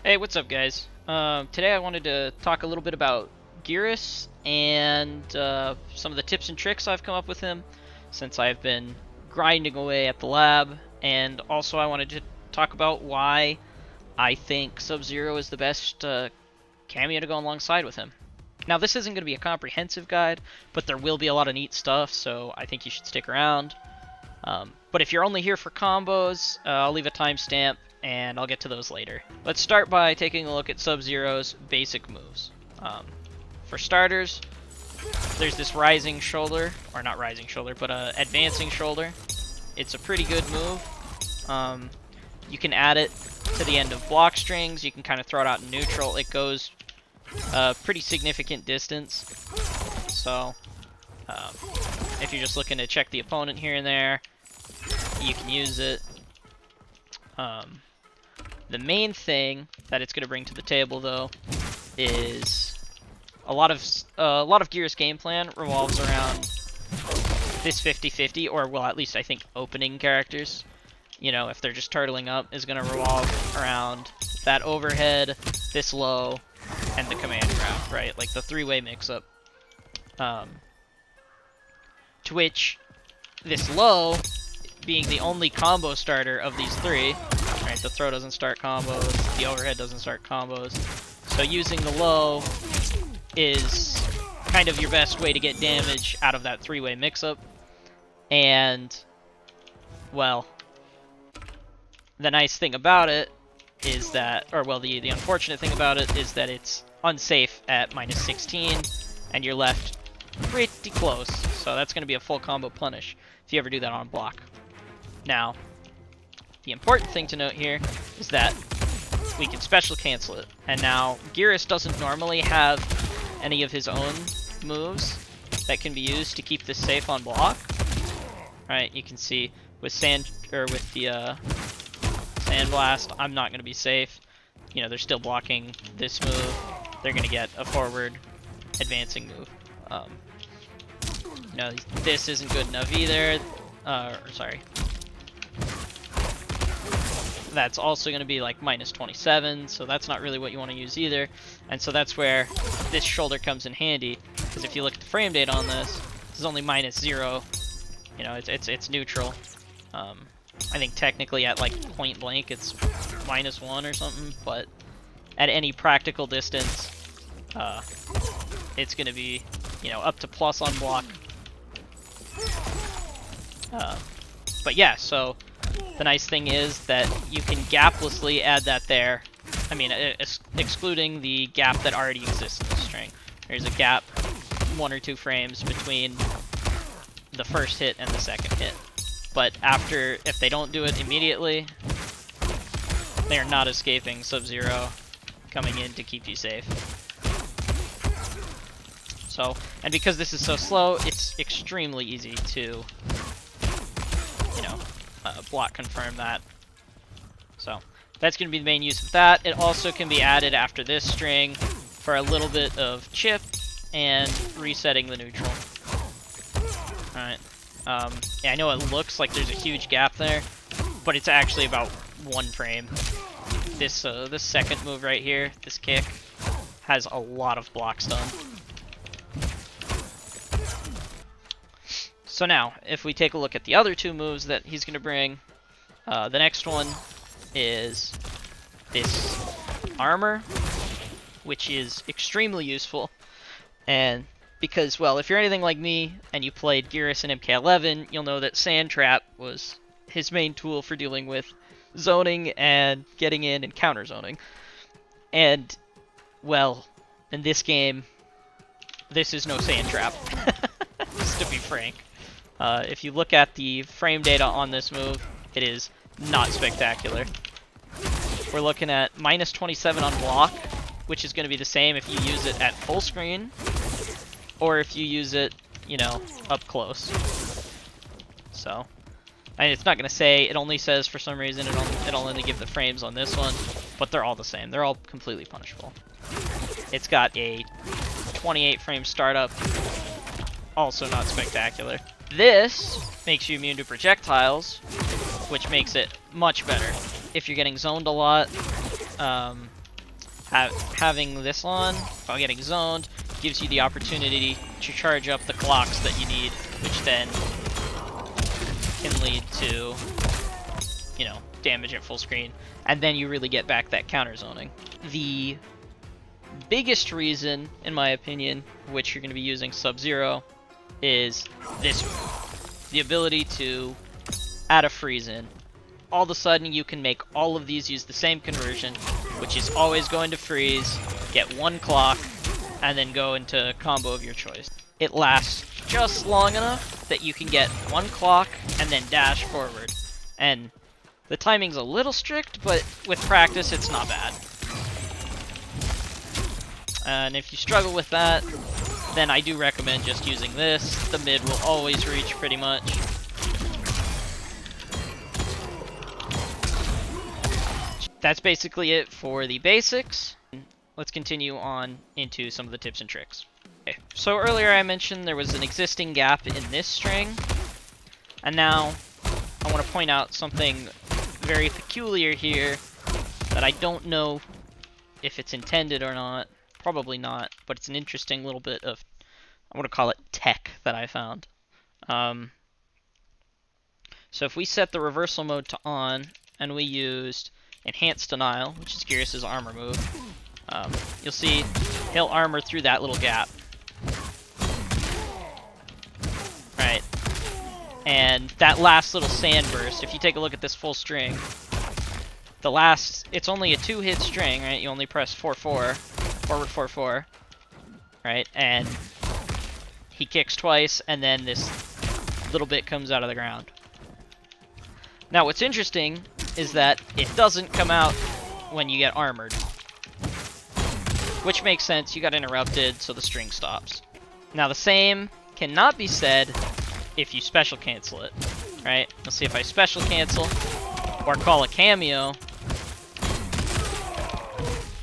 Hey, what's up, guys? Today I wanted to talk a little bit about Geras and some of the tips and tricks I've come up with him since I've been grinding away at the lab, and also I wanted to talk about why I think Sub-Zero is the best cameo to go alongside with him. Now, this isn't going to be a comprehensive guide, but there will be a lot of neat stuff, so I think you should stick around. But if you're only here for combos, I'll leave a timestamp, and I'll get to those later. Let's start by taking a look at Sub-Zero's basic moves. For starters, there's this rising shoulder, or not rising shoulder, but advancing shoulder. It's a pretty good move. You can add it to the end of block strings. You can kind of throw it out in neutral. It goes a pretty significant distance. So, if you're just looking to check the opponent here and there, you can use it. The main thing that it's going to bring to the table, though, is a lot of Geras game plan revolves around this 50-50, or well, at least I think opening characters. You know, if they're just turtling up, is going to revolve around that overhead, this low, and the command grab, right? Like the three-way mix-up. To which this low, being the only combo starter of these three, right? The throw doesn't start combos, the overhead doesn't start combos. So using the low is kind of your best way to get damage out of that three-way mix-up. And, well, the nice thing about it is that, or well, the unfortunate thing about it is that it's unsafe at -16, and you're left pretty close. So that's going to be a full combo punish if you ever do that on block. Now, the important thing to note here is that we can special cancel it. And now, Geras doesn't normally have any of his own moves that can be used to keep this safe on block. Right, you can see with the Sandblast, I'm not going to be safe. You know, they're still blocking this move. They're going to get a forward advancing move. You know, this isn't good enough either. Sorry. That's also going to be like -27, so that's not really what you want to use either. And so that's where this shoulder comes in handy, because if you look at the frame data on this is only -0. You know, it's neutral. I think technically at like point blank it's -1 or something, but at any practical distance, it's going to be, you know, up to plus on block. But yeah, so the nice thing is that you can gaplessly add that there. I mean, excluding the gap that already exists in the string. There's a gap 1 or 2 frames between the first hit and the second hit. But after, if they don't do it immediately, they're not escaping Sub-Zero coming in to keep you safe. So, and because this is so slow, it's extremely easy to, you know, block confirm that. So, that's going to be the main use of that. It also can be added after this string for a little bit of chip and resetting the neutral. Alright. Yeah, I know it looks like there's a huge gap there, but it's actually about 1 frame. This second move right here, this kick, has a lot of blocks done. So now, if we take a look at the other 2 moves that he's going to bring, the next one is this armor, which is extremely useful. And because, well, if you're anything like me and you played Geras in MK11, you'll know that Sand Trap was his main tool for dealing with zoning and getting in and counter zoning. And, well, in this game, this is no Sand Trap, just to be frank. If you look at the frame data on this move, it is not spectacular. We're looking at -27 on block, which is going to be the same if you use it at full screen, or if you use it, you know, up close. So, and it's not going to say, it only says for some reason it'll only give the frames on this one, but they're all the same. They're all completely punishable. It's got a 28 frame startup, also not spectacular. This makes you immune to projectiles, which makes it much better. If you're getting zoned a lot, having this on while getting zoned gives you the opportunity to charge up the clocks that you need, which then can lead to, you know, damage at full screen, and then you really get back that counter zoning. The biggest reason, in my opinion, which you're going to be using Sub-Zero, is this move. The ability to add a freeze in. All of a sudden, you can make all of these use the same conversion, which is always going to freeze, get one clock, and then go into a combo of your choice. It lasts just long enough that you can get one clock and then dash forward. And the timing's a little strict, but with practice, it's not bad. And if you struggle with that, then I do recommend just using this. The mid will always reach pretty much. That's basically it for the basics. Let's continue on into some of the tips and tricks. Okay, so earlier I mentioned there was an existing gap in this string, and now I want to point out something very peculiar here that I don't know if it's intended or not. Probably not, but it's an interesting little bit of, I want to call it tech that I found. So if we set the reversal mode to on, and we used Enhanced Denial, which is Geras' armor move, you'll see he'll armor through that little gap. Right. And that last little sand burst, if you take a look at this full string, the last, it's only a 2-hit string, right? You only press 4-4, forward 4-4, right? And he kicks twice, and then this little bit comes out of the ground. Now what's interesting is that it doesn't come out when you get armored. Which makes sense, you got interrupted, so the string stops. Now the same cannot be said if you special cancel it, right? Let's see if I special cancel or call a cameo,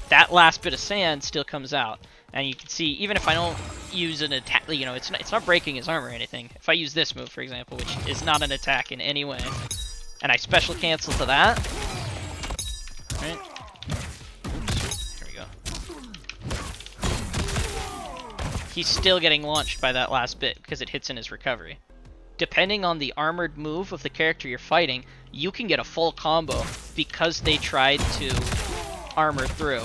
that last bit of sand still comes out. And you can see, even if I don't use an attack, you know, it's not breaking his armor or anything. If I use this move, for example, which is not an attack in any way, and I special cancel to that, right? Oops, here we go. He's still getting launched by that last bit because it hits in his recovery. Depending on the armored move of the character you're fighting, you can get a full combo because they tried to armor through.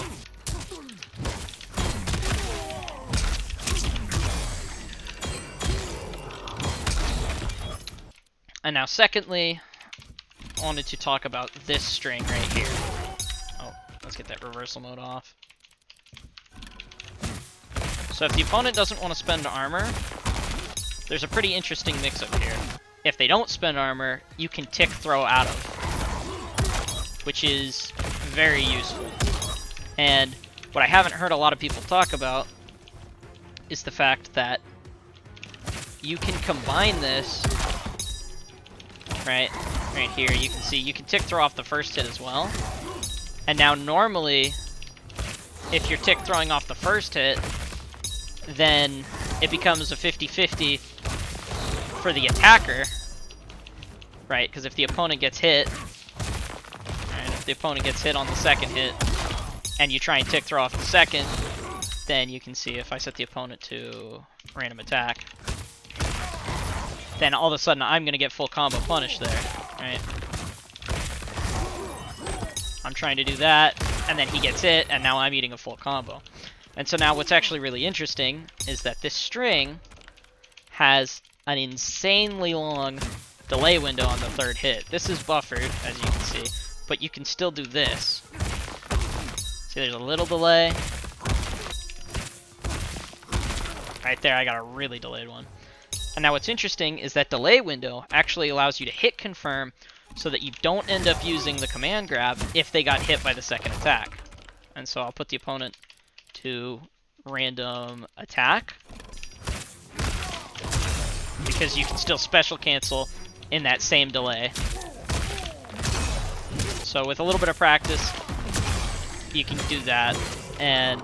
And now secondly, I wanted to talk about this string right here. Oh, let's get that reversal mode off. So if the opponent doesn't want to spend armor, there's a pretty interesting mix-up here. If they don't spend armor, you can tick throw out of, which is very useful. And what I haven't heard a lot of people talk about is the fact that you can combine this, right here, you can see you can tick throw off the first hit as well. And now normally, if you're tick throwing off the first hit, then it becomes a 50-50 for the attacker, right? Because if the opponent gets hit, right, if the opponent gets hit on the second hit, and you try and tick throw off the second, then you can see if I set the opponent to random attack, then all of a sudden I'm going to get full combo punish there, right? I'm trying to do that, and then he gets hit, and now I'm eating a full combo. And so now what's actually really interesting is that this string has an insanely long delay window on the third hit. This is buffered, as you can see, but you can still do this. See, there's a little delay. Right there, I got a really delayed one. And now what's interesting is that delay window actually allows you to hit confirm so that you don't end up using the command grab if they got hit by the second attack. And so I'll put the opponent to random attack, because you can still special cancel in that same delay. So with a little bit of practice, you can do that, and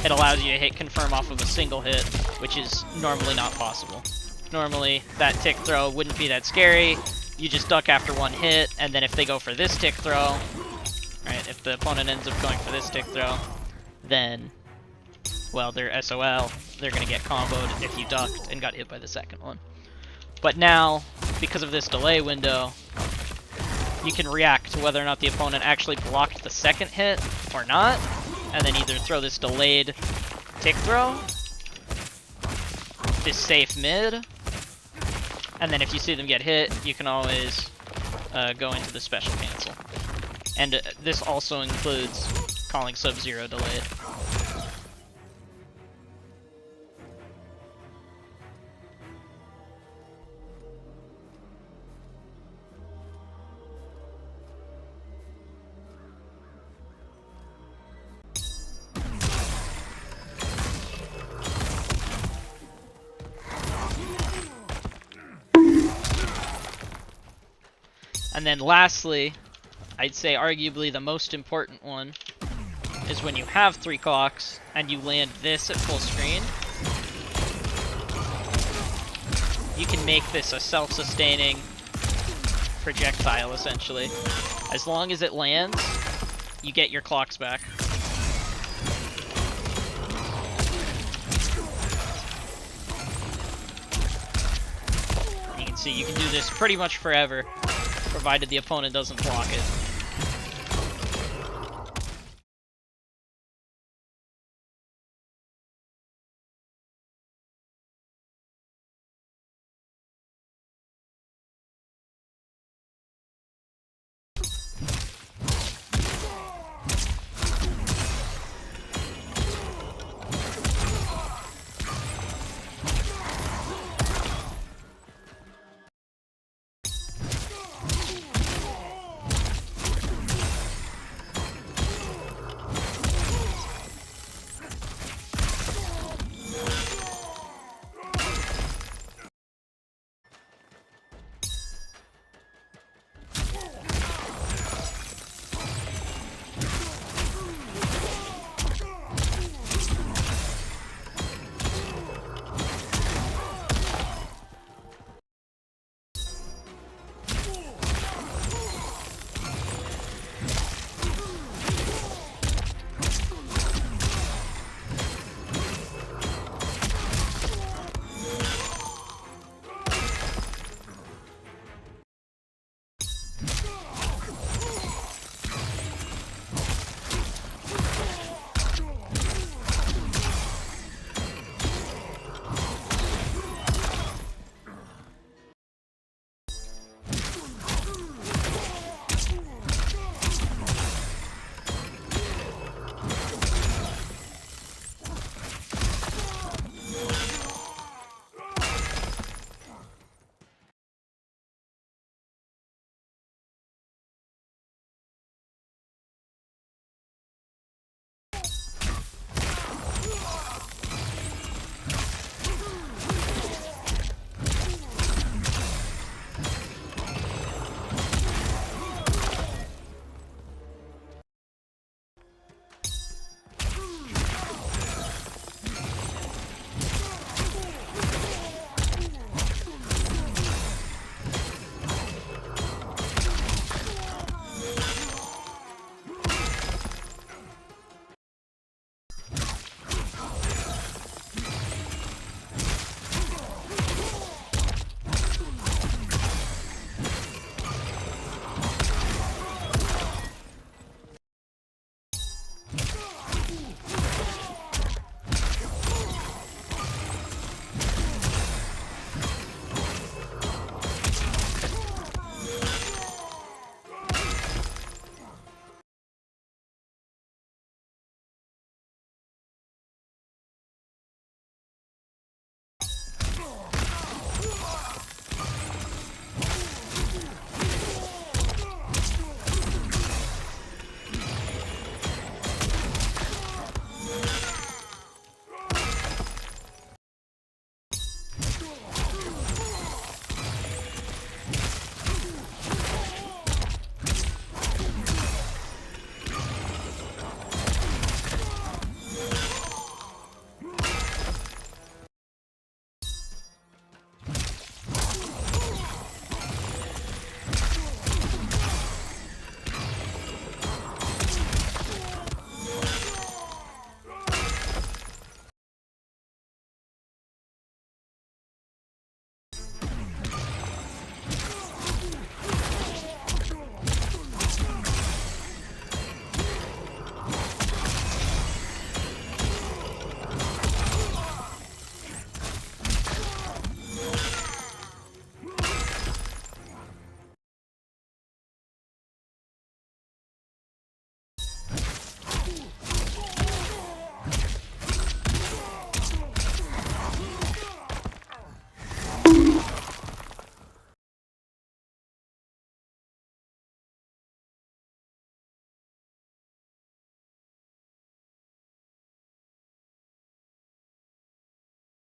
it allows you to hit confirm off of a single hit, which is normally not possible. Normally, that tick throw wouldn't be that scary. You just duck after one hit, and then if they go for this tick throw, right, if the opponent ends up going for this tick throw, then, well, they're SOL. They're going to get comboed if you ducked and got hit by the second one. But now, because of this delay window, you can react to whether or not the opponent actually blocked the second hit or not, and then either throw this delayed tick throw, this safe mid, and then if you see them get hit, you can always go into the special cancel. And this also includes calling Sub-Zero delayed. And then lastly, I'd say arguably the most important one is when you have 3 clocks and you land this at full screen. You can make this a self-sustaining projectile, essentially. As long as it lands, you get your clocks back. You can see you can do this pretty much forever, provided the opponent doesn't block it.